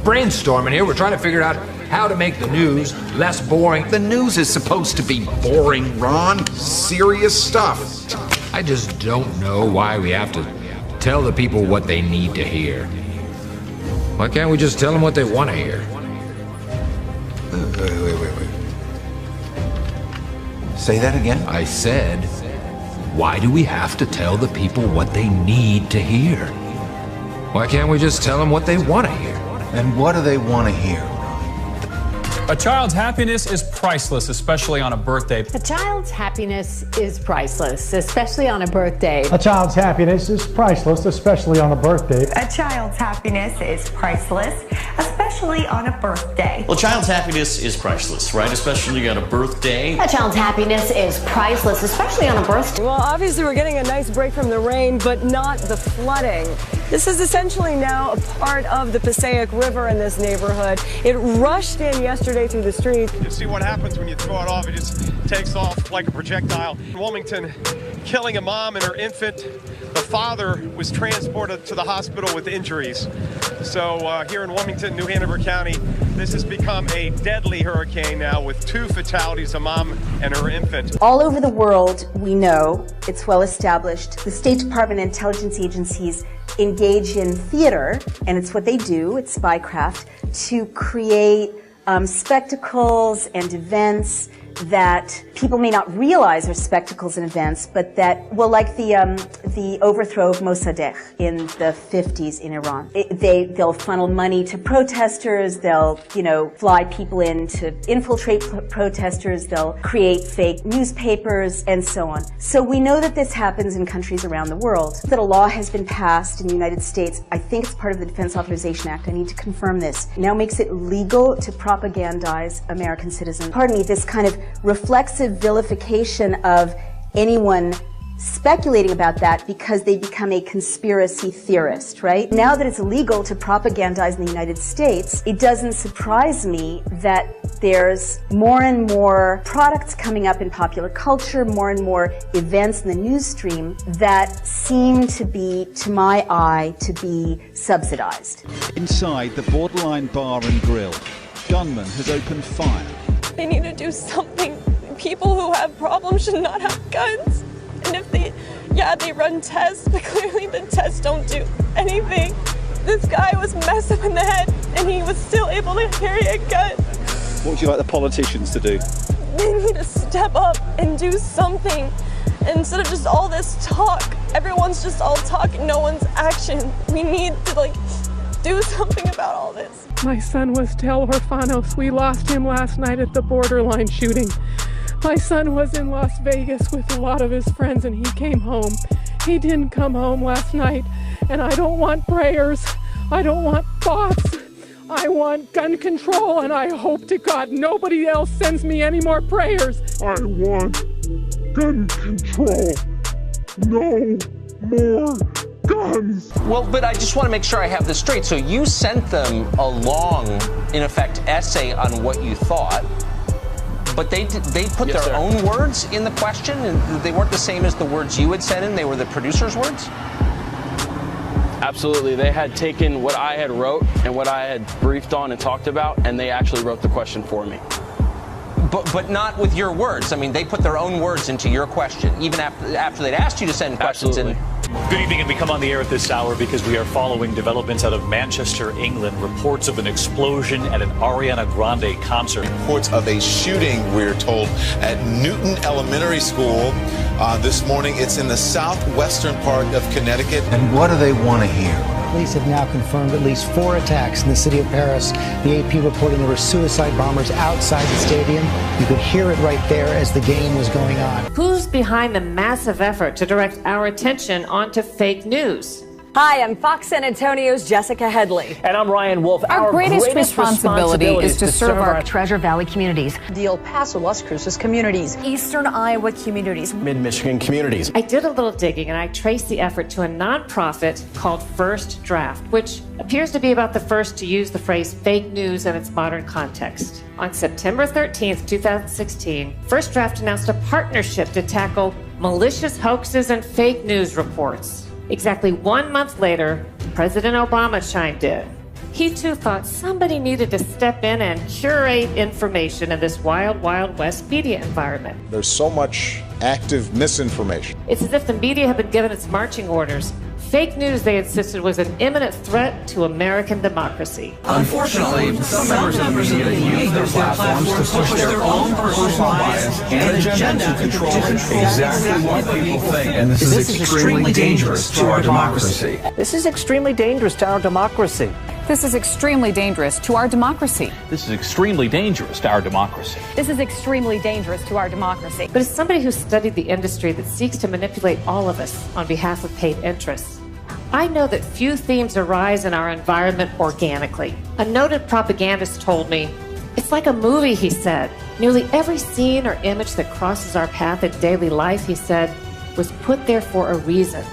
brainstorming here. We're trying to figure out how to make the news less boring. The news is supposed to be boring, Ron. Serious stuff. I just don't know why we have to tell the people what they need to hear. Why can't we just tell them what they want to hear? Wait. Say that again? I said, why do we have to tell the people what they need to hear? Why can't we just tell them what they want to hear? And what do they want to hear? A child's happiness is priceless, especially on a birthday. A child's happiness is priceless, especially on a birthday. A child's happiness is priceless, especially on a birthday. A child's happiness is priceless, especially on a birthday. Well, a child's happiness is priceless, right? Especially on a birthday. A child's happiness is priceless, especially on a birthday. Well, obviously we're getting a nice break from the rain, but not the flooding. This is essentially now a part of the Passaic River in this neighborhood. It rushed in yesterday through the streets. You see what happens when you throw it off. It just takes off like a projectile. In Wilmington, killing a mom and her infant. The father was transported to the hospital with injuries. So here in Wilmington, New Hanover County, this has become a deadly hurricane now with 2 fatalities, a mom and her infant. All over the world, we know, it's well established, the State Department and intelligence agencies engage in theater, and it's what they do, it's spycraft, to create spectacles and events that people may not realize are spectacles and events, but that, well, like the overthrow of Mossadegh in the 50s in Iran. They'll funnel money to protesters, they'll, fly people in to infiltrate protesters, they'll create fake newspapers, and so on. So we know that this happens in countries around the world, that a law has been passed in the United States. I think it's part of the Defense Authorization Act. I need to confirm this. Now makes it legal to propagandize American citizens. Pardon me, this kind of reflexive vilification of anyone speculating about that because they become a conspiracy theorist, right? Now that it's illegal to propagandize in the United States, it doesn't surprise me that there's more and more products coming up in popular culture, more and more events in the news stream that seem to be, to my eye, to be subsidized. Inside the Borderline Bar and Grill, gunman has opened fire. They need to do something. People who have problems should not have guns. And if they run tests, but clearly the tests don't do anything. This guy was messed up in the head, and he was still able to carry a gun. What would you like the politicians to do? They need to step up and do something. Instead of just all this talk, everyone's just all talk and no one's action. We need to, do something about all this. My son was Tel Orfanos. We lost him last night at the Borderline shooting. My son was in Las Vegas with a lot of his friends and he came home. He didn't come home last night, and I don't want prayers. I don't want thoughts. I want gun control, and I hope to God nobody else sends me any more prayers. I want gun control. No more guns. Well, but I just want to make sure I have this straight. So you sent them a long, in effect, essay on what you thought, but they put their own words in the question, and they weren't the same as the words you had sent in. They were the producer's words? Absolutely. They had taken what I had wrote and what I had briefed on and talked about, and they actually wrote the question for me. But not with your words. I mean, they put their own words into your question, even after they'd asked you to send questions in. Good evening, and we come on the air at this hour because we are following developments out of Manchester, England. Reports of an explosion at an Ariana Grande concert. Reports of a shooting, we're told, at Newton Elementary School this morning. It's in the southwestern part of Connecticut. And what do they want to hear? Police have now confirmed at least 4 attacks in the city of Paris. The AP reporting there were suicide bombers outside the stadium. You could hear it right there as the game was going on. Who's behind the massive effort to direct our attention onto fake news? Hi, I'm Fox San Antonio's Jessica Headley. And I'm Ryan Wolf. Our greatest responsibility is to serve our Treasure Valley communities, the El Paso, Las Cruces communities, Eastern Iowa communities, Mid-Michigan communities. I did a little digging and I traced the effort to a nonprofit called First Draft, which appears to be about the first to use the phrase fake news in its modern context. On September 13th, 2016, First Draft announced a partnership to tackle malicious hoaxes and fake news reports. Exactly 1 month later, President Obama chimed in. he too thought somebody needed to step in and curate information in this wild, wild west media environment. There's so much active misinformation. It's as if the media had been given its marching orders. Fake news, they insisted, was an imminent threat to American democracy. Unfortunately, some members of the media use their platforms to push their own personal bias and agenda to control exactly what people think. And this is extremely dangerous to our democracy. This is extremely dangerous to our democracy. This is extremely dangerous to our democracy. This is extremely dangerous to our democracy. This is extremely dangerous to our democracy. But as somebody who studied the industry that seeks to manipulate all of us on behalf of paid interests, I know that few themes arise in our environment organically. A noted propagandist told me, "It's like a movie," he said. "Nearly every scene or image that crosses our path in daily life," he said, "was put there for a reason,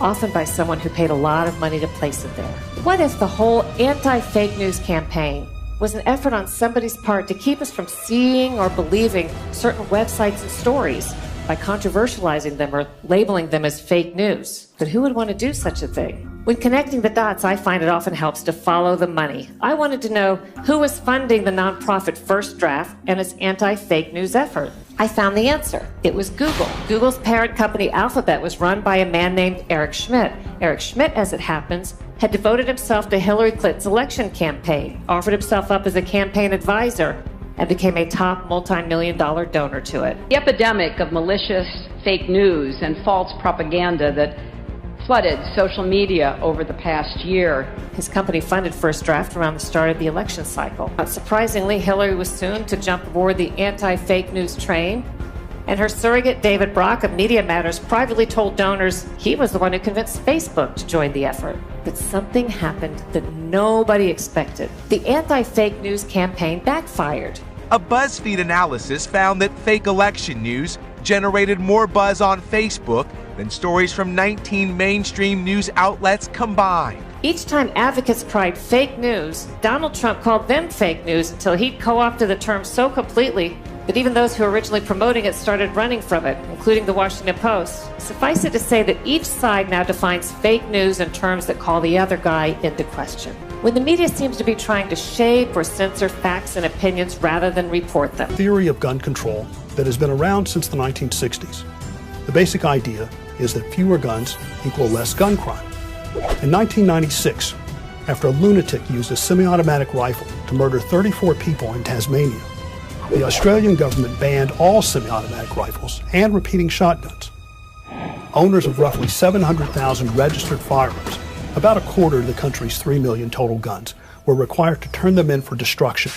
often by someone who paid a lot of money to place it there." What if the whole anti-fake news campaign was an effort on somebody's part to keep us from seeing or believing certain websites and stories by controversializing them or labeling them as fake news? But who would want to do such a thing? When connecting the dots, I find it often helps to follow the money. I wanted to know who was funding the nonprofit First Draft and its anti-fake news effort. I found the answer. It was Google. Google's parent company Alphabet was run by a man named Eric Schmidt. Eric Schmidt, as it happens, had devoted himself to Hillary Clinton's election campaign, offered himself up as a campaign advisor, and became a top multi-million-dollar donor to it. The epidemic of malicious fake news and false propaganda that flooded social media over the past year. His company funded First Draft around the start of the election cycle. Not surprisingly, Hillary was soon to jump aboard the anti-fake news train, and her surrogate David Brock of Media Matters privately told donors he was the one who convinced Facebook to join the effort. But something happened that nobody expected. The anti-fake news campaign backfired. A BuzzFeed analysis found that fake election news generated more buzz on Facebook than stories from 19 mainstream news outlets combined. Each time advocates cried fake news, Donald Trump called them fake news until he'd co-opted the term so completely that even those who were originally promoting it started running from it, including the Washington Post. Suffice it to say that each side now defines fake news in terms that call the other guy into question. When the media seems to be trying to shape or censor facts and opinions rather than report them. Theory of gun control that has been around since the 1960s. The basic idea is that fewer guns equal less gun crime. In 1996, after a lunatic used a semi-automatic rifle to murder 34 people in Tasmania, the Australian government banned all semi-automatic rifles and repeating shotguns. Owners of roughly 700,000 registered firearms, about a quarter of the country's 3 million total guns, were required to turn them in for destruction.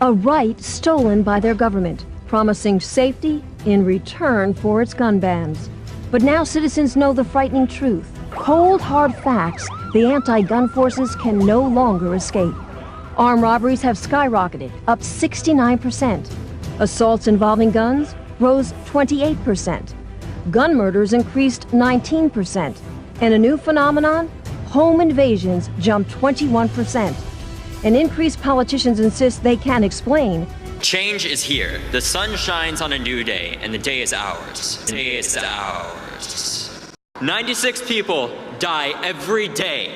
A right stolen by their government, promising safety in return for its gun bans. But now citizens know the frightening truth. Cold, hard facts the anti-gun forces can no longer escape. Armed robberies have skyrocketed, up 69%. Assaults involving guns rose 28%. Gun murders increased 19%. And a new phenomenon, home invasions jumped 21%. An increase politicians insist they can explain. Change is here. The sun shines on a new day, and the day is ours. The day is ours. 96 people die every day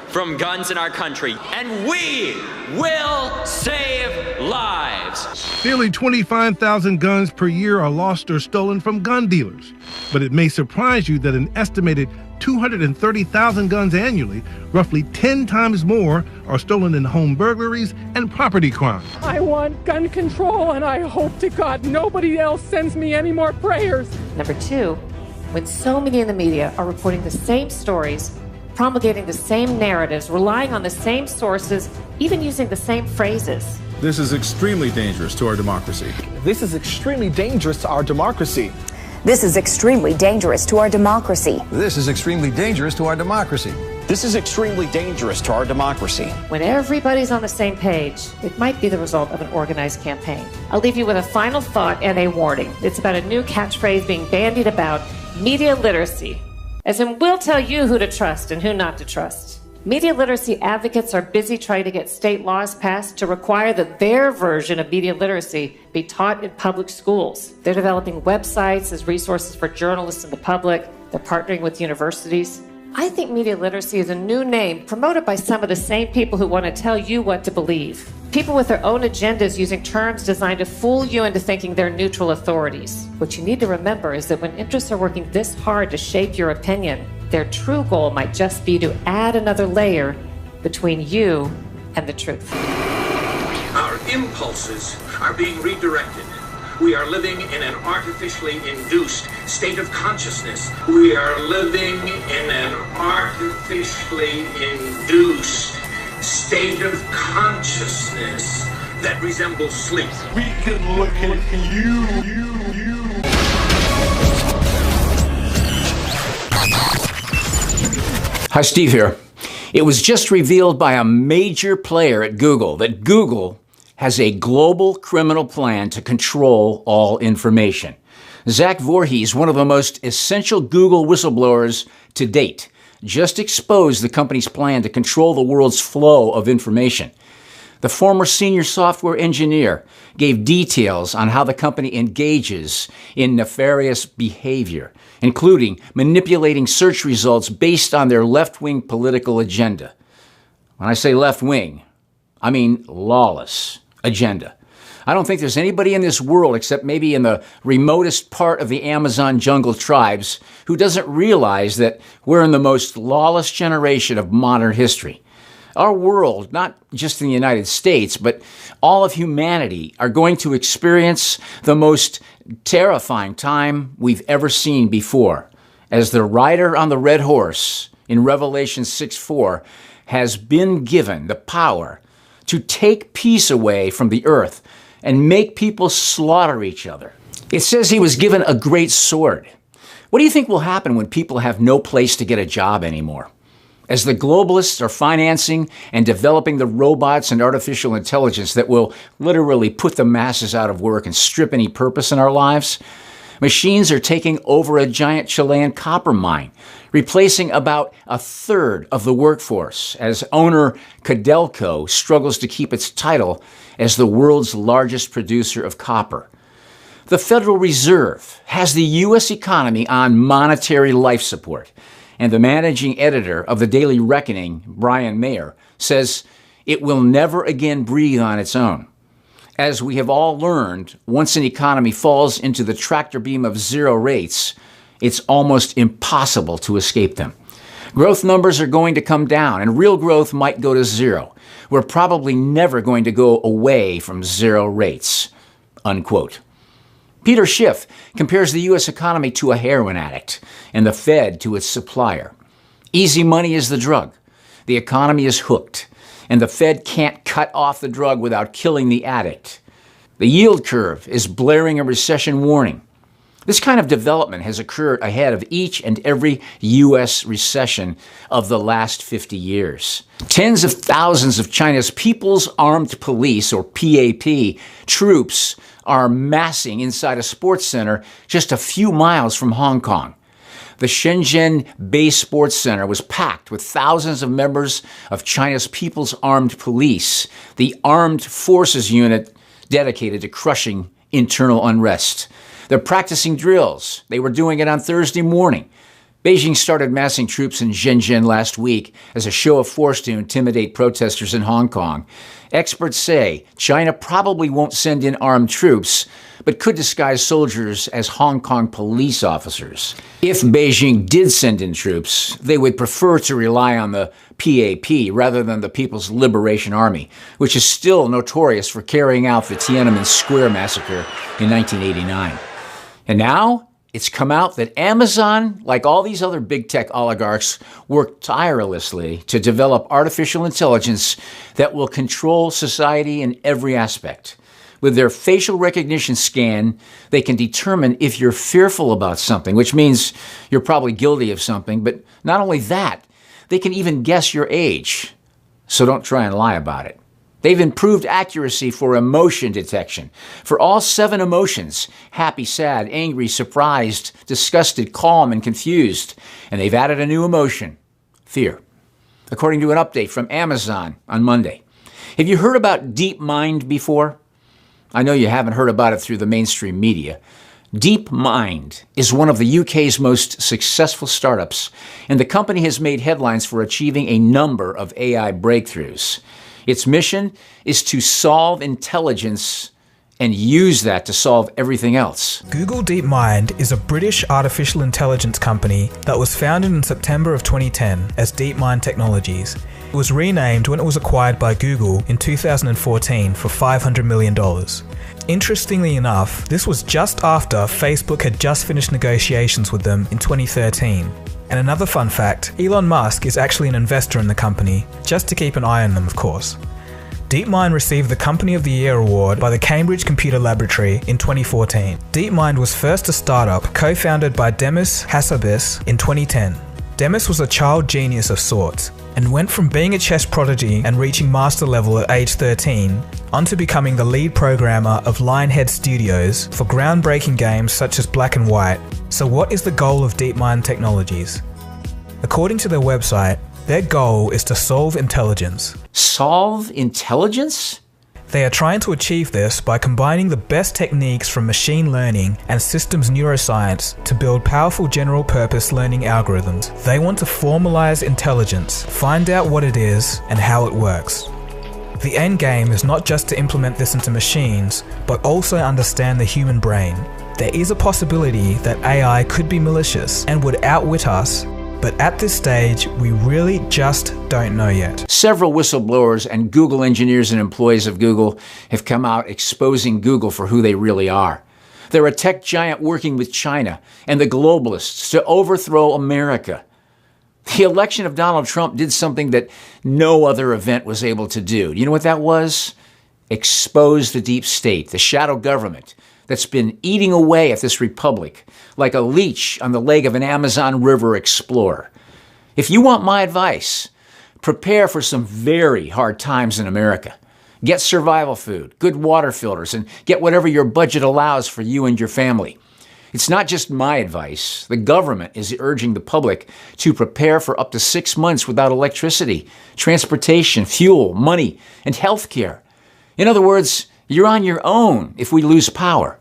from guns in our country, and we will save lives. Nearly 25,000 guns per year are lost or stolen from gun dealers. But it may surprise you that an estimated 230,000 guns annually, roughly 10 times more, are stolen in home burglaries and property crime. I want gun control, and I hope to God nobody else sends me any more prayers. Number two, when so many in the media are reporting the same stories, promulgating the same narratives, relying on the same sources, even using the same phrases. This is extremely dangerous to our democracy. This is extremely dangerous to our democracy. This is extremely dangerous to our democracy. This is extremely dangerous to our democracy. This is extremely dangerous to our democracy. When everybody's on the same page, it might be the result of an organized campaign. I'll leave you with a final thought and a warning. It's about a new catchphrase being bandied about, media literacy. As in, we'll tell you who to trust and who not to trust. Media literacy advocates are busy trying to get state laws passed to require that their version of media literacy be taught in public schools. They're developing websites as resources for journalists and the public. They're partnering with universities. I think media literacy is a new name promoted by some of the same people who want to tell you what to believe. People with their own agendas using terms designed to fool you into thinking they're neutral authorities. What you need to remember is that when interests are working this hard to shape your opinion, their true goal might just be to add another layer between you and the truth. Our impulses are being redirected. We are living in an artificially induced state of consciousness. We are living in an artificially induced state of consciousness that resembles sleep. We can look at you. Hi, Steve here. It was just revealed by a major player at Google that Google has a global criminal plan to control all information. Zach Voorhees, one of the most essential Google whistleblowers to date, just exposed the company's plan to control the world's flow of information. The former senior software engineer gave details on how the company engages in nefarious behavior, including manipulating search results based on their left-wing political agenda. When I say left-wing, I mean lawless agenda. I don't think there's anybody in this world, except maybe in the remotest part of the Amazon jungle tribes, who doesn't realize that we're in the most lawless generation of modern history. Our world, not just in the United States, but all of humanity, are going to experience the most terrifying time we've ever seen before, as the rider on the red horse in Revelation 6:4 has been given the power to take peace away from the earth and make people slaughter each other. It says he was given a great sword. What do you think will happen when people have no place to get a job anymore? As the globalists are financing and developing the robots and artificial intelligence that will literally put the masses out of work and strip any purpose in our lives, machines are taking over a giant Chilean copper mine, replacing about a third of the workforce as owner Codelco struggles to keep its title as the world's largest producer of copper. The Federal Reserve has the U.S. economy on monetary life support, and the managing editor of the Daily Reckoning, Brian Mayer, says it will never again breathe on its own. As we have all learned, once an economy falls into the tractor beam of zero rates, it's almost impossible to escape them. Growth numbers are going to come down, and real growth might go to zero. We're probably never going to go away from zero rates, unquote. Peter Schiff compares the U.S. economy to a heroin addict and the Fed to its supplier. Easy money is the drug. The economy is hooked, and the Fed can't cut off the drug without killing the addict. The yield curve is blaring a recession warning. This kind of development has occurred ahead of each and every U.S. recession of the last 50 years. Tens of thousands of China's People's Armed Police, or PAP, troops are massing inside a sports center just a few miles from Hong Kong. The Shenzhen Bay Sports Center was packed with thousands of members of China's People's Armed Police, the armed forces unit dedicated to crushing internal unrest. They're practicing drills. They were doing it on Thursday morning. Beijing started massing troops in Shenzhen last week as a show of force to intimidate protesters in Hong Kong. Experts say China probably won't send in armed troops, but could disguise soldiers as Hong Kong police officers. If Beijing did send in troops, they would prefer to rely on the PAP rather than the People's Liberation Army, which is still notorious for carrying out the Tiananmen Square massacre in 1989. And now it's come out that Amazon, like all these other big tech oligarchs, work tirelessly to develop artificial intelligence that will control society in every aspect. With their facial recognition scan, they can determine if you're fearful about something, which means you're probably guilty of something. But not only that, they can even guess your age. So don't try and lie about it. They've improved accuracy for emotion detection. For all 7 emotions, happy, sad, angry, surprised, disgusted, calm, and confused. And they've added a new emotion, fear, according to an update from Amazon on Monday. Have you heard about DeepMind before? I know you haven't heard about it through the mainstream media. DeepMind is one of the UK's most successful startups, and the company has made headlines for achieving a number of AI breakthroughs. Its mission is to solve intelligence and use that to solve everything else. Google DeepMind is a British artificial intelligence company that was founded in September of 2010 as DeepMind Technologies. It was renamed when it was acquired by Google in 2014 for $500 million. Interestingly enough, this was just after Facebook had just finished negotiations with them in 2013. And another fun fact, Elon Musk is actually an investor in the company, just to keep an eye on them, of course. DeepMind received the Company of the Year award by the Cambridge Computer Laboratory in 2014. DeepMind was first a startup co-founded by Demis Hassabis in 2010. Demis was a child genius of sorts, and went from being a chess prodigy and reaching master level at age 13, onto becoming the lead programmer of Lionhead Studios for groundbreaking games such as Black and White. So what is the goal of DeepMind Technologies? According to their website, their goal is to solve intelligence. Solve intelligence? They are trying to achieve this by combining the best techniques from machine learning and systems neuroscience to build powerful general-purpose learning algorithms. They want to formalize intelligence, find out what it is and how it works. The end game is not just to implement this into machines, but also understand the human brain. There is a possibility that AI could be malicious and would outwit us, but at this stage, we really just don't know yet. Several whistleblowers and Google engineers and employees of Google have come out exposing Google for who they really are. They're a tech giant working with China and the globalists to overthrow America. The election of Donald Trump did something that no other event was able to do. You know what that was? Expose the deep state, the shadow government that's been eating away at this republic like a leech on the leg of an Amazon River explorer. If you want my advice, prepare for some very hard times in America. Get survival food, good water filters, and get whatever your budget allows for you and your family. It's not just my advice. The government is urging the public to prepare for up to 6 months without electricity, transportation, fuel, money, and health care. In other words, you're on your own if we lose power.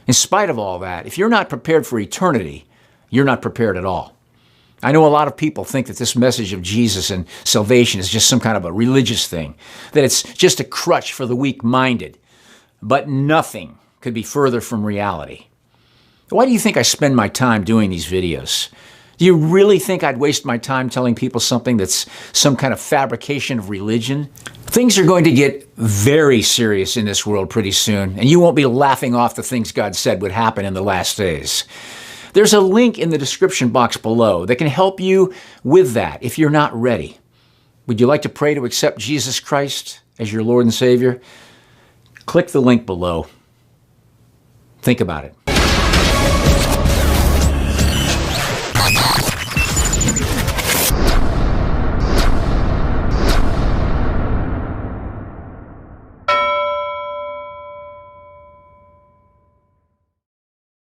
In spite of all that, if you're not prepared for eternity, you're not prepared at all. I know a lot of people think that this message of Jesus and salvation is just some kind of a religious thing, that it's just a crutch for the weak-minded. But nothing could be further from reality. Why do you think I spend my time doing these videos? Do you really think I'd waste my time telling people something that's some kind of fabrication of religion? Things are going to get very serious in this world pretty soon, and you won't be laughing off the things God said would happen in the last days. There's a link in the description box below that can help you with that if you're not ready. Would you like to pray to accept Jesus Christ as your Lord and Savior? Click the link below. Think about it.